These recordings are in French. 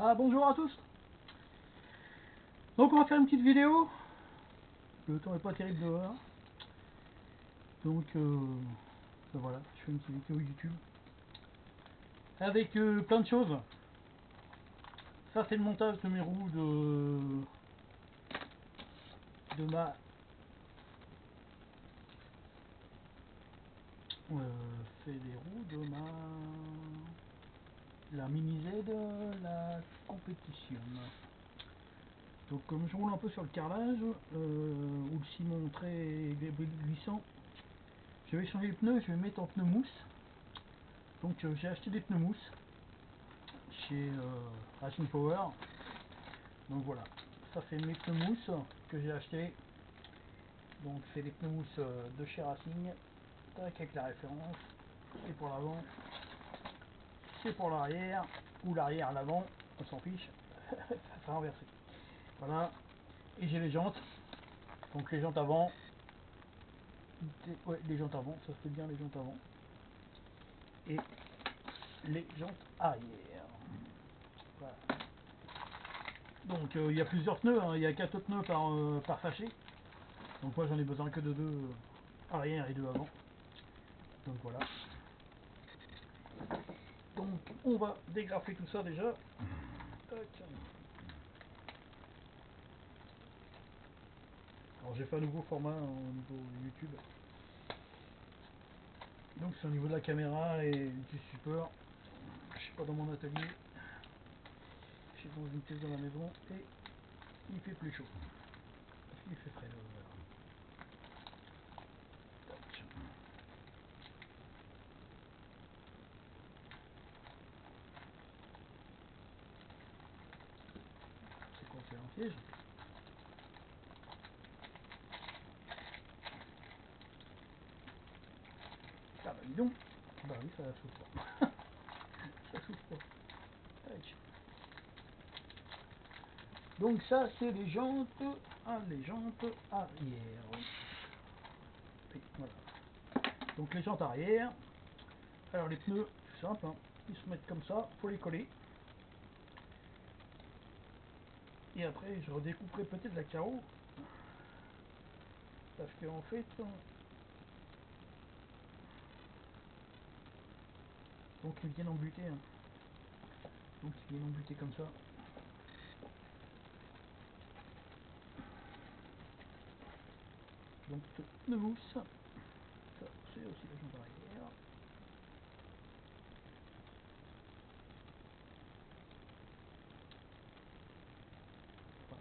Ah, bonjour à tous. Donc on va faire une petite vidéo. Le temps n'est pas terrible dehors. Donc ben voilà, je fais une petite vidéo YouTube. Avec plein de choses. Ça c'est le montage de mes roues de ma c'est les roues de la mini Z la compétition. Donc comme je roule un peu sur le carrelage ou le ciment très glissant, je vais changer les pneus, je vais mettre en pneus mousse. Donc j'ai acheté des pneus mousse chez Racing Power. Donc voilà, ça c'est mes pneus mousse que j'ai acheté. Donc c'est des pneus mousse de chez Racing, avec la référence. C'est pour l'avant, c'est pour l'arrière, ou l'arrière à l'avant, on s'en fiche, ça sera inversé. Voilà, et j'ai les jantes. Donc les jantes avant, ouais, les jantes avant, ça se fait bien les jantes avant. Et les jantes arrière. Voilà. Donc il y a plusieurs pneus, hein. Il y a 4 pneus par sachet. Donc moi j'en ai besoin que de 2 arrière et 2 avant. Donc voilà. Donc on va dégrafer tout ça déjà. Alors j'ai fait un nouveau format au niveau YouTube. Donc c'est au niveau de la caméra et du support. Je suis pas dans mon atelier. Je suis dans une pièce de la maison et il fait plus chaud. Il fait frais dehors. C'est quoi, c'est un piège? Ah bah dis donc. Bah oui, ça souffre pas. Ça souffre pas. Tac. Donc ça c'est les jantes arrière. Et voilà. Donc les jantes arrière. Alors les pneus, c'est simple, hein. Ils se mettent comme ça, faut les coller. Et après je redécouperai peut-être la carreau. Parce qu'en fait, donc ils viennent embuter. Hein. Donc ils viennent embuter comme ça. Donc pneu mousse. Ça c'est aussi la jante arrière.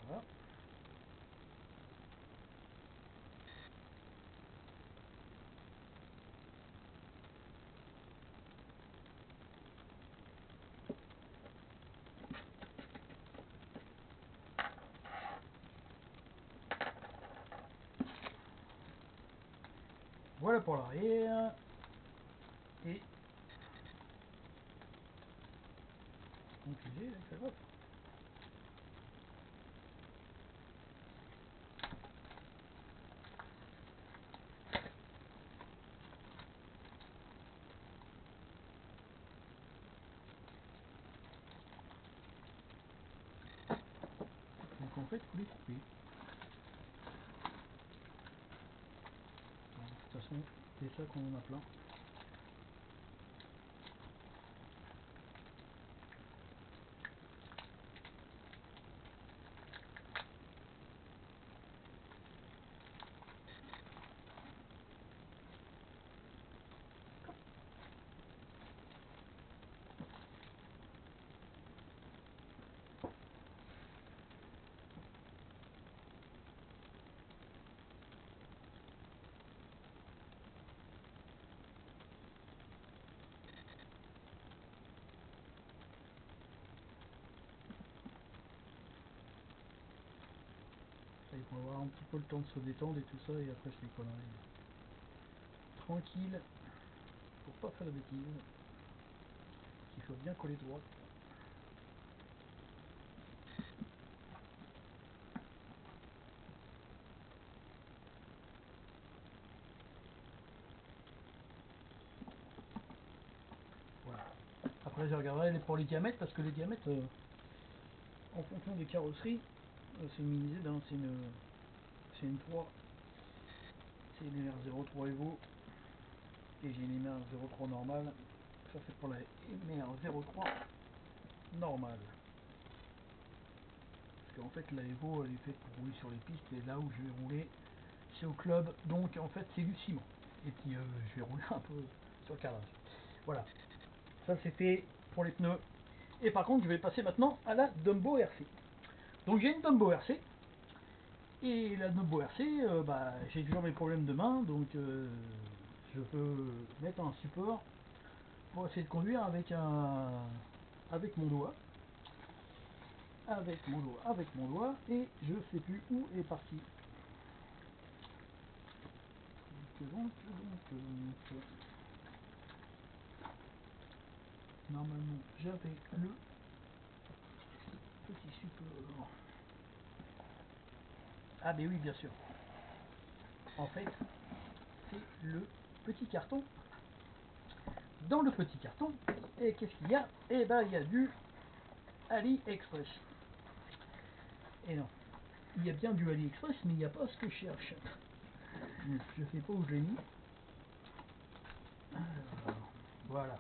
Voilà. Voilà pour l'arrière. Et compliqué avec la droite. Donc en fait, il faut les couper. Alors, de toute façon, c'est ça qu'on en a plein. Il faut avoir un petit peu le temps de se détendre et tout ça, et après je déconnerai. Tranquille, pour pas faire de bêtises. Il faut bien coller droit. Voilà. Après je regarderai pour les diamètres, parce que les diamètres, en fonction des carrosseries. C'est une mini Z, hein, c'est une 3, c'est une MR03 Evo et j'ai une MR03 normale. Ça c'est pour la MR03 normale. Parce qu'en fait la Evo elle est faite pour rouler sur les pistes et là où je vais rouler c'est au club, donc en fait c'est du ciment. Et puis je vais rouler un peu sur le carrelage. Voilà, ça c'était pour les pneus. Et par contre je vais passer maintenant à la Dumbo RC. Donc j'ai une Dumbo RC. Et la Dumbo RC, bah, j'ai toujours mes problèmes de main, donc je peux mettre un support pour essayer de conduire avec mon doigt. Avec mon doigt, et je sais plus où est parti. Donc, normalement j'avais le petit support. Ah ben oui, bien sûr. En fait, c'est le petit carton. Dans le petit carton, et qu'est-ce qu'il y a? Eh ben il y a du AliExpress. Et non, il y a bien du AliExpress, mais il n'y a pas ce que je cherche. Je sais pas où je l'ai mis. Alors, voilà.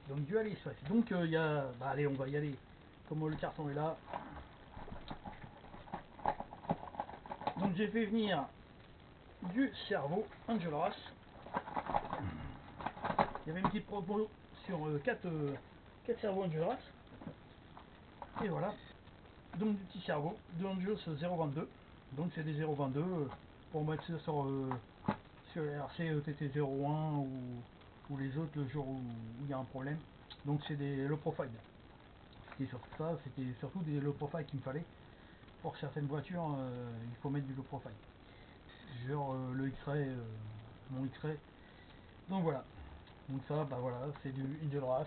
Donc du AliExpress. Donc il y a... Bah allez, on va y aller. Comme le carton est là. Donc j'ai fait venir du cerveau Angelras. Il y avait une petite promo sur 4 cerveaux Angelras. Et voilà. Donc du petit cerveau de Angelos 022. Donc c'est des 022 pour mettre ça sur les RC TT01 ou les autres le jour où il y a un problème. Donc c'est des low profile. C'était surtout ça, c'était surtout des low profile qu'il me fallait. Pour certaines voitures, il faut mettre du low profile. Genre le X-Ray, mon X-Ray. Donc voilà. Donc ça, bah voilà, c'est du Angelras.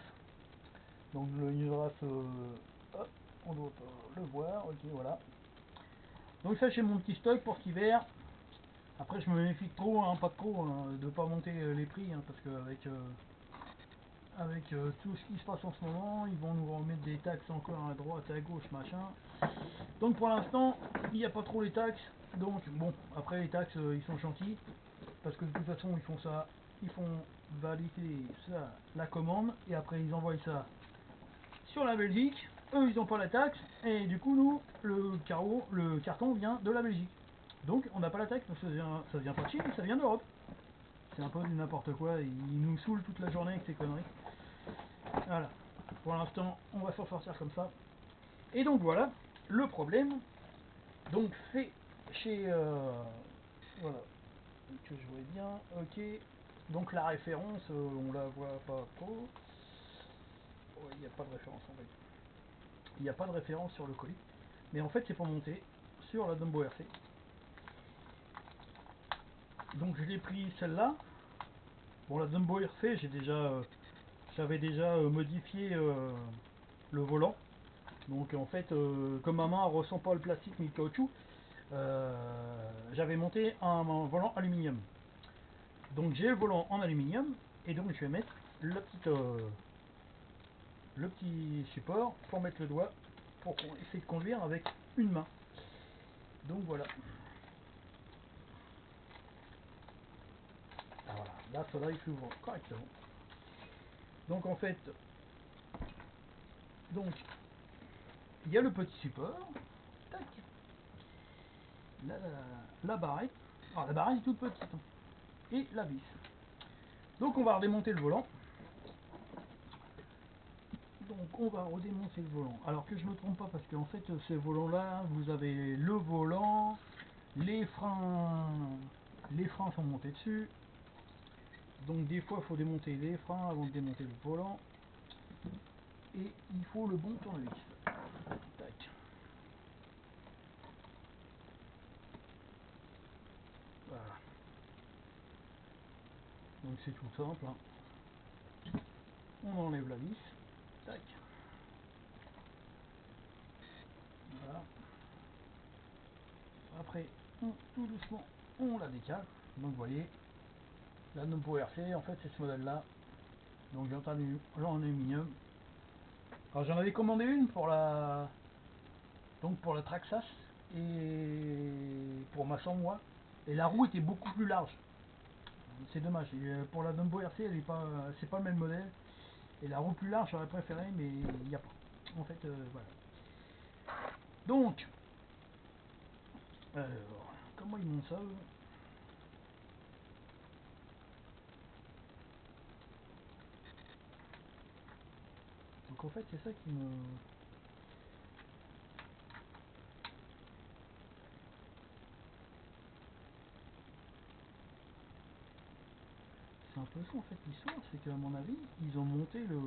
Donc le Angelras, hop, on doit le voir, ok, voilà. Donc ça, j'ai mon petit stock pour cet hiver. Après, je me méfie trop, hein, pas trop, hein, de pas monter les prix, hein, parce qu'avec avec tout ce qui se passe en ce moment, ils vont nous remettre des taxes encore à droite, à gauche, machin. Donc pour l'instant, il n'y a pas trop les taxes. Donc bon, après les taxes, ils sont gentils, parce que de toute façon, ils font ça, ils font valider ça, la commande, et après ils envoient ça sur la Belgique. Eux, ils n'ont pas la taxe, et du coup, nous, le carton vient de la Belgique. Donc on n'a pas la taxe parce que ça vient pas de Chine, ça vient d'Europe. C'est un peu du n'importe quoi, ils nous saoulent toute la journée avec ces conneries. Voilà, pour l'instant on va s'en sortir comme ça. Et donc voilà, le problème, donc fait chez... voilà, que je vois bien, ok. Donc la référence, on la voit pas trop. Il n'y a pas de référence en fait. Il n'y a pas de référence sur le colis. Mais en fait c'est pour monter sur la Dumbo RC. Donc je l'ai pris celle-là. Bon, la Dumbo RC, j'avais déjà modifié le volant. Donc en fait, comme ma main ne ressent pas le plastique ni le caoutchouc, j'avais monté un volant aluminium. Donc j'ai le volant en aluminium et donc je vais mettre le petit support pour mettre le doigt pour essayer de conduire avec une main. Donc voilà. Voilà, là cela il s'ouvre correctement. Donc en fait, donc il y a le petit support, tac, la barrette, alors la barrette est toute petite, hein, et la vis. Donc on va redémonter le volant. Donc on va redémonter le volant. Alors que je me trompe pas parce qu'en fait ce volant là, vous avez le volant, les freins sont montés dessus. Donc des fois il faut démonter les freins avant de démonter le volant. Et il faut le bon tournevis. Tac. Voilà. Donc c'est tout simple, hein. On enlève la vis. Tac. Voilà. Après, tout doucement, on la décale. Donc vous voyez, la Dumbo RC, en fait c'est ce modèle là. Donc j'ai en aluminium. Alors j'en avais commandé une pour la Traxxas et pour ma 100 mois, et la roue était beaucoup plus large. C'est dommage. Et pour la Dumbo RC, elle est pas, c'est pas le même modèle. Et la roue plus large, j'aurais préféré, mais il n'y a pas. En fait, voilà. Donc, alors, comment ils montent ça eux? Donc en fait, c'est ça qui me... C'est un peu ça en fait l'histoire, c'est qu'à mon avis, ils ont monté le...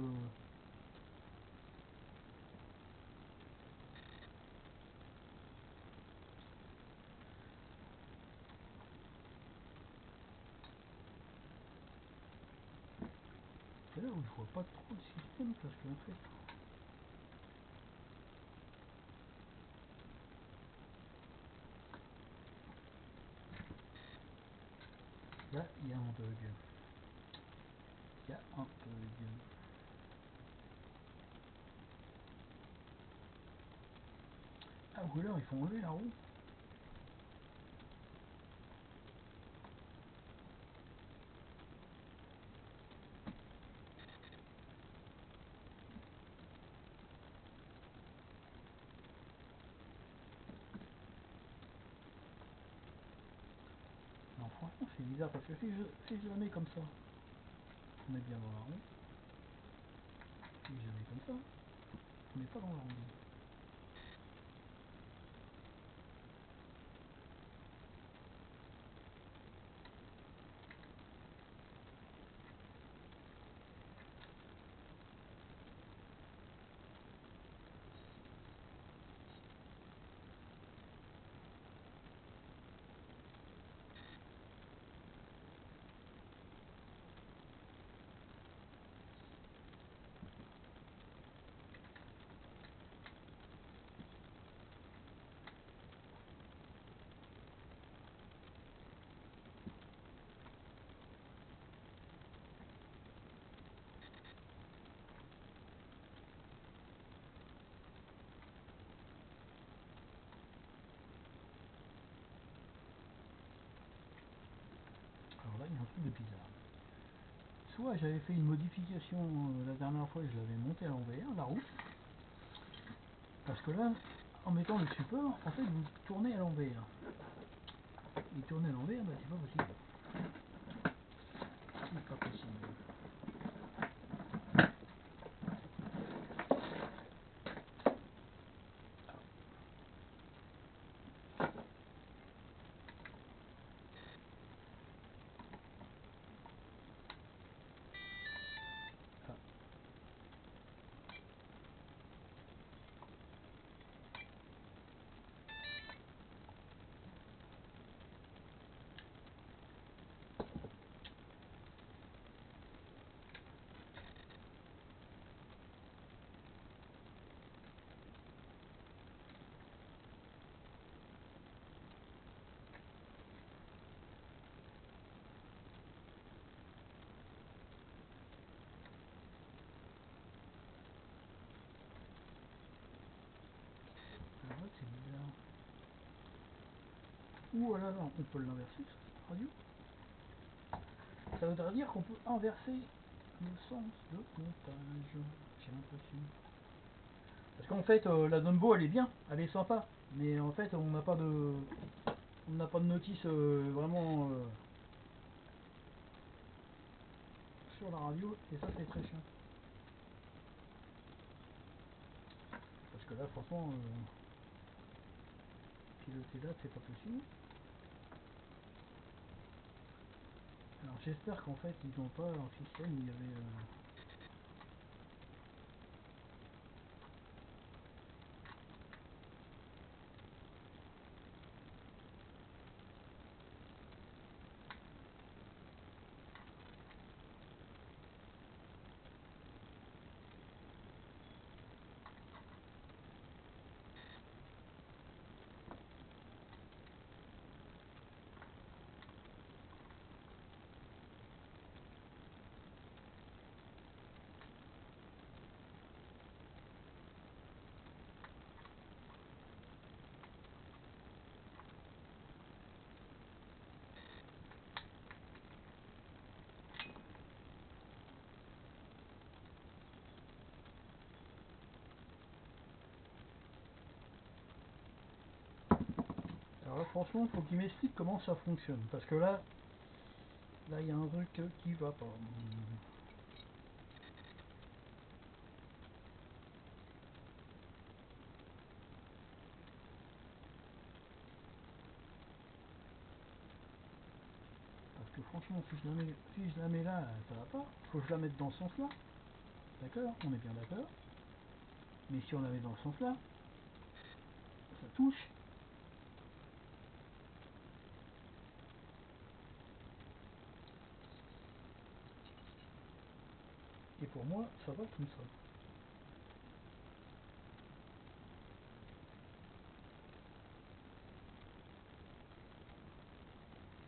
C'est là où je vois pas trop le système, parce qu'en fait... Là, il y a un bug. Il y a un bug. Ah, ou alors ils font enlever la roue. Non, franchement, c'est bizarre, parce que si je la mets comme ça, on est bien dans la roue. Si je la mets comme ça, on n'est pas dans la roue. Alors là, il y a un truc de bizarre. Soit j'avais fait une modification la dernière fois et je l'avais monté à l'envers, la roue. Parce que là, en mettant le support, en fait, vous tournez à l'envers. Et tourner à l'envers, bah, c'est pas possible. C'est pas possible. Ah. Alors là, c'est bizarre. Ou alors, on peut l'inverser sur cette radio. Ça voudrait dire qu'on peut inverser le sens de montage, j'ai l'impression. Parce qu'en fait, la Dumbo, elle est bien, elle est sympa. Mais en fait, on n'a pas de notice vraiment sur la radio. Et ça, c'est très chiant. Parce que là, franchement, piloter là, c'est pas possible. Alors j'espère qu'en fait, ils n'ont pas un système où il y avait... Alors là, franchement, faut qu'il m'explique comment ça fonctionne. Parce que là, il y a un truc qui va pas. Parce que franchement, si je la mets là, ça va pas. Faut que je la mette dans ce sens-là. D'accord? On est bien d'accord. Mais si on la met dans ce sens-là, ça touche. Et pour moi, ça va comme ça.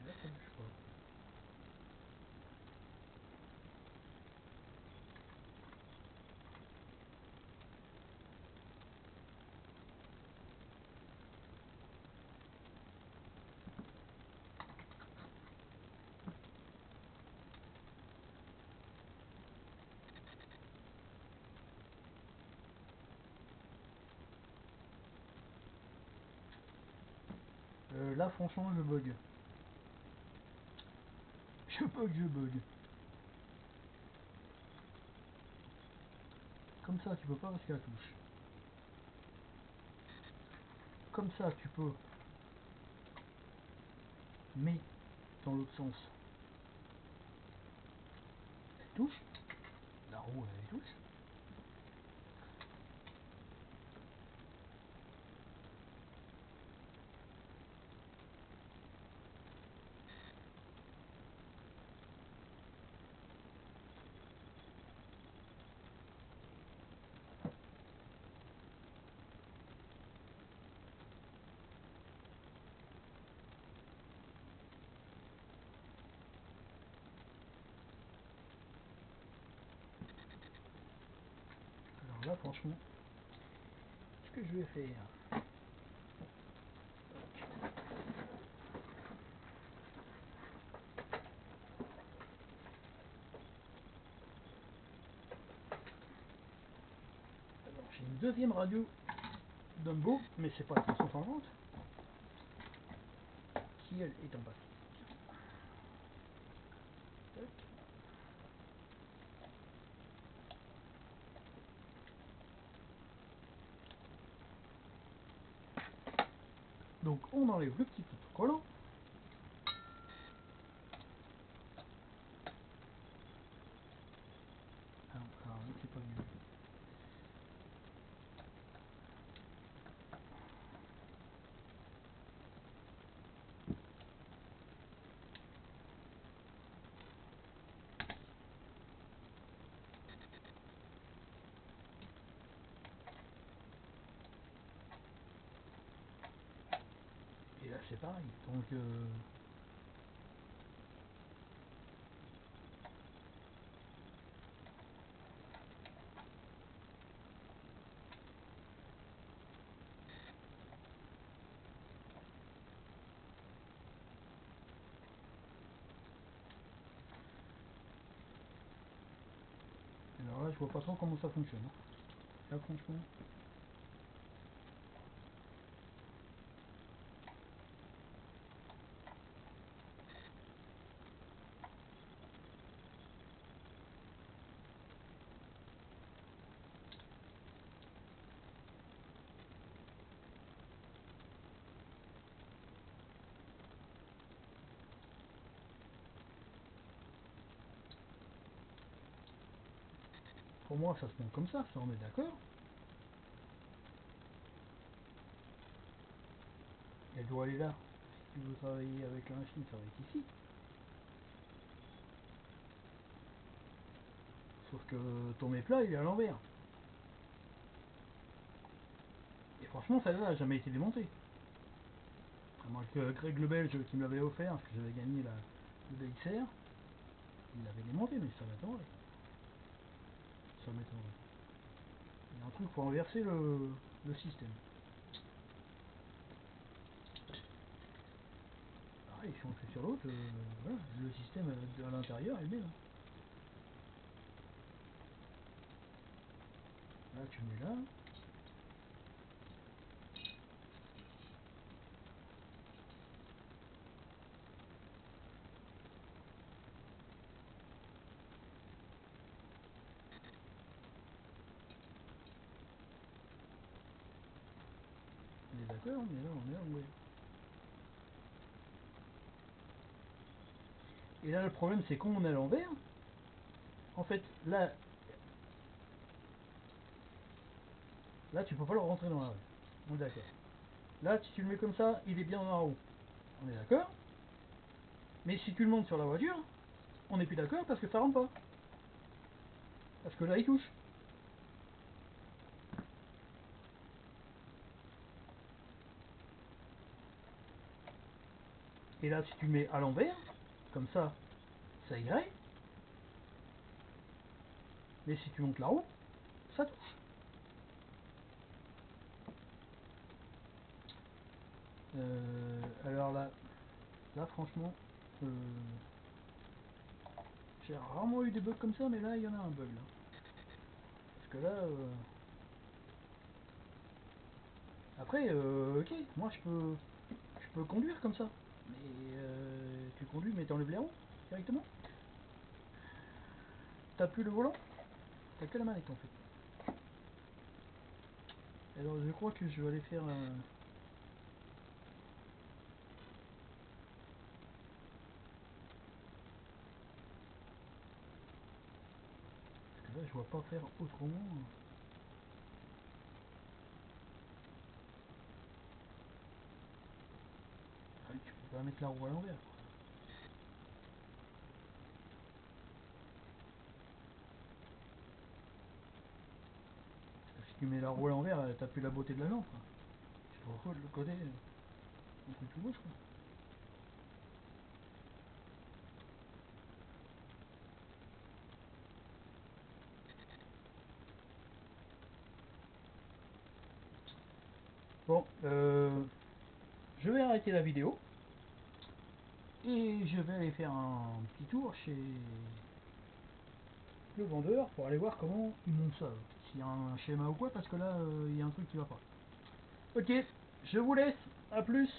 Et là, ça bouge pas. Là, franchement, je bug. Je bug. Comme ça, tu peux pas parce qu'elle touche. Comme ça, tu peux. Mais, dans l'autre sens. Elle touche. La roue, elle touche. Alors là, franchement, ce que je vais faire, alors j'ai une deuxième radio Dumbo, mais c'est pas la 350, qui elle est en bas. Donc on enlève le petit autocollant. Alors là, c'est pas mieux. Et là c'est pareil. Donc alors là je vois pas trop comment ça fonctionne. Là franchement. Pour moi ça se monte comme ça on est d'accord. Elle doit aller là. Si tu veux travailler avec la machine, ça va être ici. Sauf que ton méplat il est à l'envers. Et franchement celle-là n'a jamais été démontée. À moins que Greg le Belge qui me l'avait offert, parce que j'avais gagné le BXR, il l'avait démonté, mais ça m'étonnerait. Ça m'étonnerait. Il y a un truc pour inverser le système. Pareil, si on le fait sur l'autre, voilà, le système à l'intérieur est le même. Là tu mets là. d'accord, mais là on est à l'envers. Et là le problème c'est quand on est à l'envers, en fait là tu peux pas le rentrer dans la rue. On est d'accord. Là si tu le mets comme ça, il est bien dans la roue. On est d'accord. Mais si tu le montes sur la voiture, on n'est plus d'accord parce que ça rentre pas. Parce que là il touche. Et là si tu le mets à l'envers, comme ça irait. Mais si tu montes la roue, ça touche. Alors là franchement, j'ai rarement eu des bugs comme ça, mais là il y en a un bug là. Parce que là, après, ok, moi je peux conduire comme ça, mais tu conduis mais t'enlèves les roues directement. T'as plus le volant, t'as que la manette en fait. Alors je crois que je vais aller faire un... Parce que là je vois pas faire autrement. Ah, tu peux pas mettre la roue à l'envers. Si tu mets la roue à l'envers, t'as plus la beauté de la lampe. Tu te retrouves de l'autre côté, un truc tout moche quoi. Bon, je vais arrêter la vidéo et je vais aller faire un petit tour chez le vendeur pour aller voir comment ils montent ça. S'il y a un schéma ou quoi, parce que là, il y a un truc qui va pas. Ok, je vous laisse, à plus.